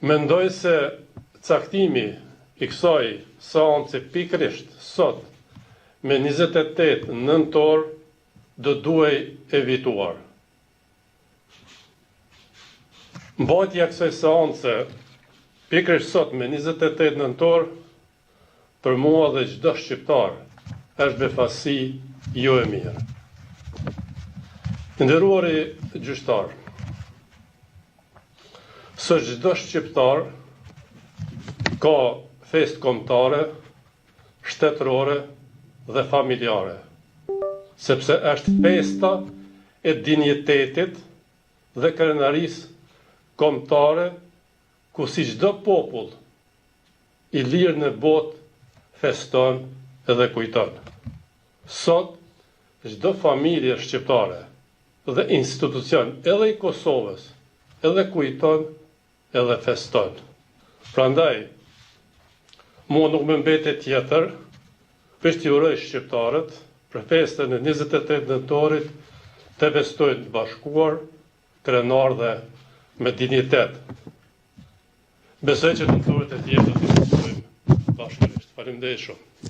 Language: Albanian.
Mendoj se caktimi i kësaj seance pikërisht sot me 28 nëntor do duhej evituar. Mbajtja e kësaj seance pikërisht sot me 28 nëntor për mua dhe çdo shqiptar është befasi jo e mirë. Nderuari gjyqtar, së çdo shqiptar ka festë kombëtare, shtetërore dhe familjare, sepse është festa e dinjitetit dhe krenarisë kombëtare, ku si çdo popull i lirë në botë feston edhe kujton. Sot, çdo familje shqiptare dhe institucion edhe i Kosovës edhe kujton edhe feston. Prandaj, mua nuk më mbetet tjetër veç t'i uroj shqiptarët për festën e 28 nëntorit të festojnë të bashkuar, krenar dhe me dinjitet. Besoj që nëntorit e tjetër të festojnë bashkërisht. Faleminderit shumë.